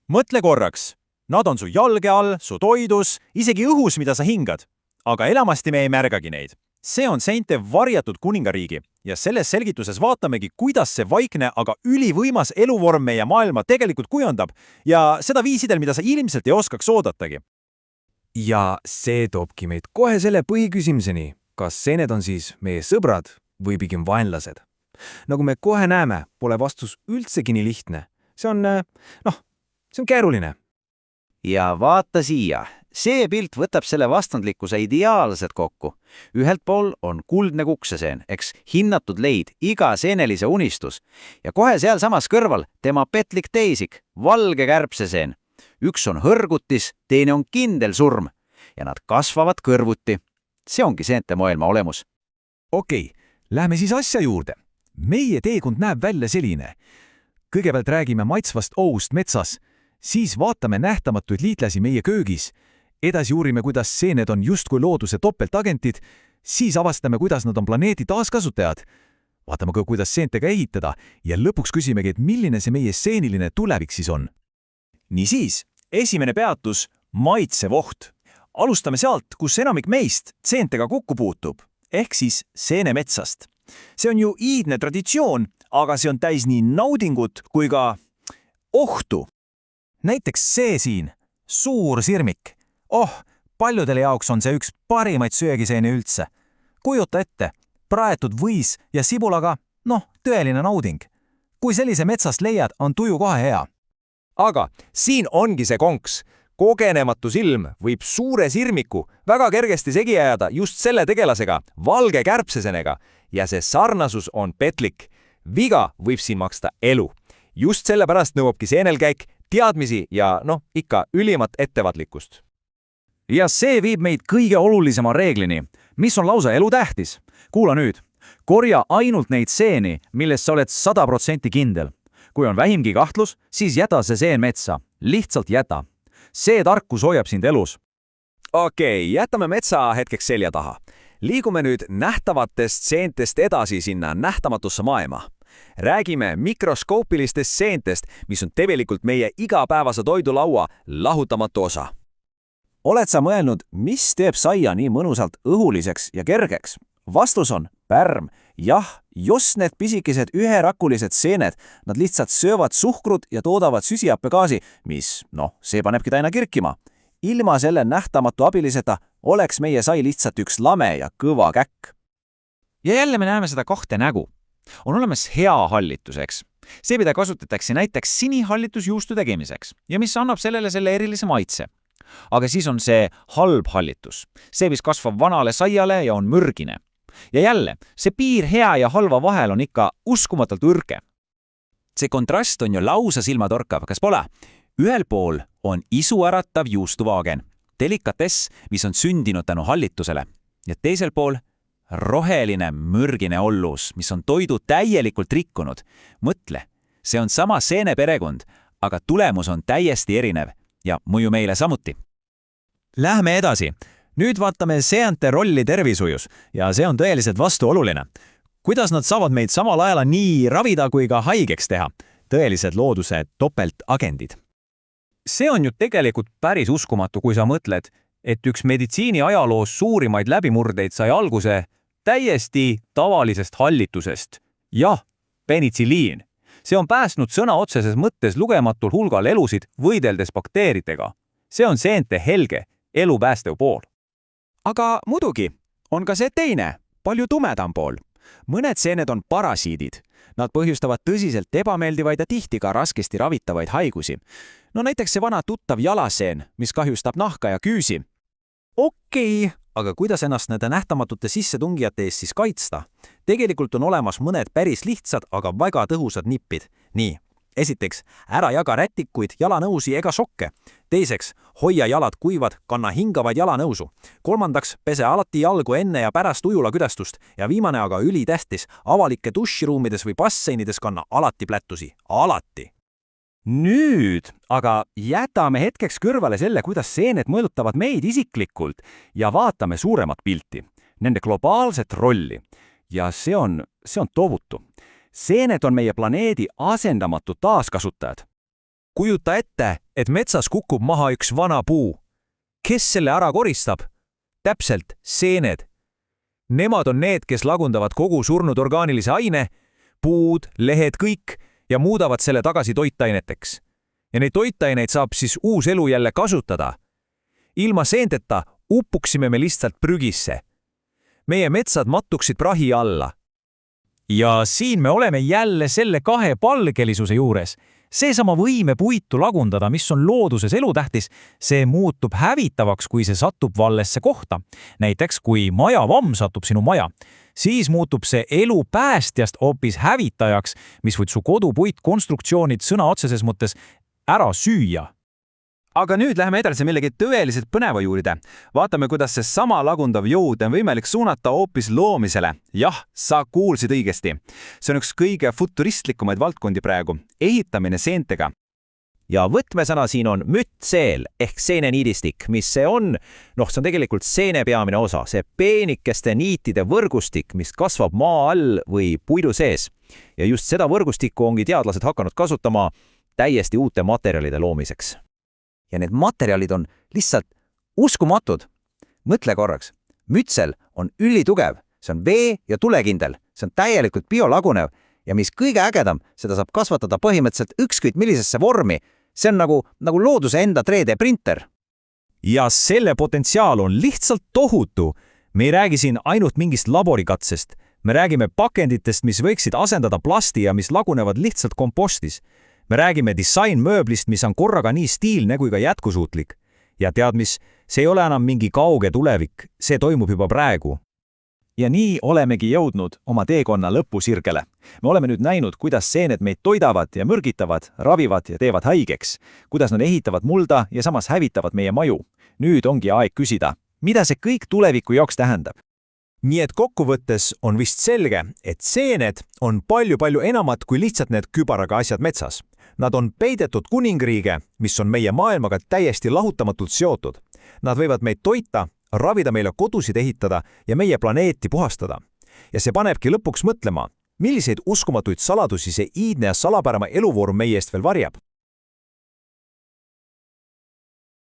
mõtle korraks. Nad on su jalge all, su toidus, isegi õhus, mida sa hingad. Aga elamasti me ei märgagi neid. See on seente varjatud kuningariigi ja selles selgituses vaatamegi, kuidas see vaikne, aga ülivõimas eluvorm meie maailma tegelikult kujundab ja seda viisidel, mida sa ilmselt ei oskaks oodatagi. Ja see toobki meid kohe selle põhiküsimuseni, kas seened on siis meie sõbrad või pigem vaenlased. Nagu me kohe näeme, pole vastus üldsegi nii lihtne. See on keeruline. Ja vaata siia. See pilt võtab selle vastandlikkuse ideaalselt kokku. Ühelt pool on kuldne kukseseen, eks hinnatud leid, iga seenelise unistus. Ja kohe sealsamas kõrval tema petlik teisik, valge kärbseseen. Üks on hõrgutis, teine on kindel surm. Ja nad kasvavad kõrvuti. See ongi seente maailma olemus. Okei, lähme siis asja juurde. Meie teekond näeb välja selline. Kõigepealt räägime maitsvast ohust metsas, siis vaatame nähtamatuid liitlasi meie köögis. Edasi uurime, kuidas seened on justkui looduse topeltagentid, siis avastame, kuidas nad on planeedi taaskasutajad. Vaatame ka, kuidas seentega ehitada ja lõpuks küsimegi, et milline see meie seeniline tulevik siis on. Niisiis, esimene peatus, maitsev oht. Alustame sealt, kus enamik meist seentega kokku puutub, ehk siis seenemetsast. See on ju iidne traditsioon, aga see on täis nii naudingut kui ka ohtu. Näiteks see siin, suur sirmik. Paljudele jaoks on see üks parimaid söögiseeni üldse. Kujuta ette, praetud võis ja sibulaga, tõeline nauding. Kui sellise metsast leiad, on tuju kohe hea. Aga siin ongi see konks. Kogenematu silm võib suure sirmiku väga kergesti segi ajada just selle tegelasega, valge kärbsesenega, ja see sarnasus on petlik. Viga võib siin maksta elu. Just sellepärast nõuabki seenelkäik teadmisi ja ikka ülimat ettevaatlikkust. Ja see viib meid kõige olulisema reeglini, mis on lausa elutähtis. Kuula nüüd, korja ainult neid seeni, milles sa oled 100% kindel. Kui on vähimgi kahtlus, siis jäta see seen metsa. Lihtsalt jäta. See tarkus hoiab sind elus. Okei, jätame metsa hetkeks selja taha. Liigume nüüd nähtavatest seentest edasi sinna nähtamatusse maailma. Räägime mikroskoopilistest seentest, mis on tegelikult meie igapäevase toidulaua lahutamatu osa. Oled sa mõelnud, mis teeb saia nii mõnusalt õhuliseks ja kergeks? Vastus on pärm. Jah, just need pisikesed üherakulised seened, nad lihtsalt söövad suhkrut ja toodavad süsihappegaasi, mis, see panebki ta aina kirkima. Ilma selle nähtamatu abiliseta oleks meie sai lihtsalt üks lame ja kõva käkk. Ja jälle me näeme seda kahte nägu. On olemas hea hallitus, eks? See, mida kasutatakse näiteks sinihallitusjuustu tegemiseks ja mis annab sellele selle erilise maitse. Aga siis on see halb hallitus. See, mis kasvab vanale saiale ja on mürgine. Ja jälle, see piir hea ja halva vahel on ikka uskumatult ürge. See kontrast on ju lausa silmatorkav, kas pole? Ühel pool on isuäratav juustuvaagen, delikatess, mis on sündinud tänu hallitusele. Ja teisel pool roheline mürgine ollus, mis on toidu täielikult rikkunud. Mõtle, see on sama seeneperekond, aga tulemus on täiesti erinev ja mõju meile samuti. Lähme edasi. Nüüd vaatame seente rolli tervisujus ja see on tõeliselt vastuoluline. Kuidas nad saavad meid samal ajal nii ravida kui ka haigeks teha? Tõelised looduse topeltagendid. See on ju tegelikult päris uskumatu, kui sa mõtled, et üks meditsiini ajaloos suurimaid läbimurdeid sai alguse täiesti tavalisest hallitusest. Jah, penitsiliin. See on päästnud sõna otseses mõttes lugematul hulgal elusid võideldes bakteeridega. See on seente helge, elu päästev pool. Aga muidugi on ka see teine, palju tumedam pool. Mõned seened on parasiidid. Nad põhjustavad tõsiselt ebameeldivaid ja tihti ka raskesti ravitavaid haigusi. Näiteks see vana tuttav jalaseen, mis kahjustab nahka ja küüsi. Okei, aga kuidas ennast nende nähtamatute sissetungijate eest siis kaitsta? Tegelikult on olemas mõned päris lihtsad, aga väga tõhusad nippid. Nii, esiteks, ära jaga rätikuid, jalanõusi ega sokke. Teiseks, hoia jalad kuivad, kanna hingavaid jalanõusu. Kolmandaks, pese alati jalgu enne ja pärast ujulaküdastust. Ja viimane aga ülitähtis, avalike duširuumides või basseinides kanna alati plätusi. Alati! Nüüd aga jätame hetkeks kõrvale selle, kuidas seened mõjutavad meid isiklikult ja vaatame suuremat pilti, nende globaalset rolli. Ja see on tohutu. Seened on meie planeedi asendamatud taaskasutajad. kujuta ette, et metsas kukub maha üks vana puu. Kes selle ära koristab? Täpselt, seened. Nemad on need, kes lagundavad kogu surnud orgaanilise aine, puud, lehed, kõik, ja muudavad selle tagasi toitaineteks. Ja neid toitaineid saab siis uus elu jälle kasutada. Ilma seenteta uppuksime me lihtsalt prügisse. Meie metsad mattuksid prahi alla. Ja siin me oleme jälle selle kahepalgelisuse juures. Seesama võime puitu lagundada, mis on looduses elutähtis, see muutub hävitavaks, kui see satub vallesse kohta. Näiteks, kui majavamm satub sinu maja, siis muutub see elu päästjast hoopis hävitajaks, mis võid su kodupuitkonstruktsioonid sõna otseses mõttes ära süüa. Aga nüüd läheme edasi millegi tõeliselt põneva juurde. Vaatame, kuidas see sama lagundav jõud on võimalik suunata hoopis loomisele. Jah, sa kuulsid õigesti. See on üks kõige futuristlikumaid valdkondi praegu. Ehitamine seentega. Ja võtmesõna siin on mütseel ehk seeneniidistik, mis see on? See on tegelikult seene peamine osa, see peenikeste niitide võrgustik, mis kasvab maa all või puidu sees. Ja just seda võrgustikku ongi teadlased hakanud kasutama täiesti uute materjalide loomiseks. Ja need materjalid on lihtsalt uskumatud. Mõtle korraks, mütsel on ülitugev, see on vee- ja tulekindel, see on täielikult biolagunev ja mis kõige ägedam, seda saab kasvatada põhimõtteliselt ükskõik millisesse vormi. See on nagu looduse enda 3D-printer. Ja selle potentsiaal on lihtsalt tohutu. Me ei räägi siin ainult mingist laborikatsest. Me räägime pakenditest, mis võiksid asendada plasti ja mis lagunevad lihtsalt kompostis. Me räägime disainmööblist, mis on korraga nii stiilne kui ka jätkusuutlik. Ja tead mis, see ei ole enam mingi kauge tulevik, see toimub juba praegu. Ja nii olemegi jõudnud oma teekonna lõpusirgele. Me oleme nüüd näinud, kuidas seened meid toidavad ja mürgitavad, ravivad ja teevad haigeks, kuidas nad ehitavad mulda ja samas hävitavad meie maju. Nüüd ongi aeg küsida, mida see kõik tuleviku jaoks tähendab? Nii et kokkuvõttes on vist selge, et seened on palju-palju enamat kui lihtsalt need kübaraga asjad metsas. Nad on peidetud kuningriige, mis on meie maailmaga täiesti lahutamatult seotud. Nad võivad meid toita, ravida meile kodusid ehitada ja meie planeeti puhastada. Ja see panebki lõpuks mõtlema, milliseid uskumatuid saladusi see iidne ja salapärama eluvorm meie eest veel varjab.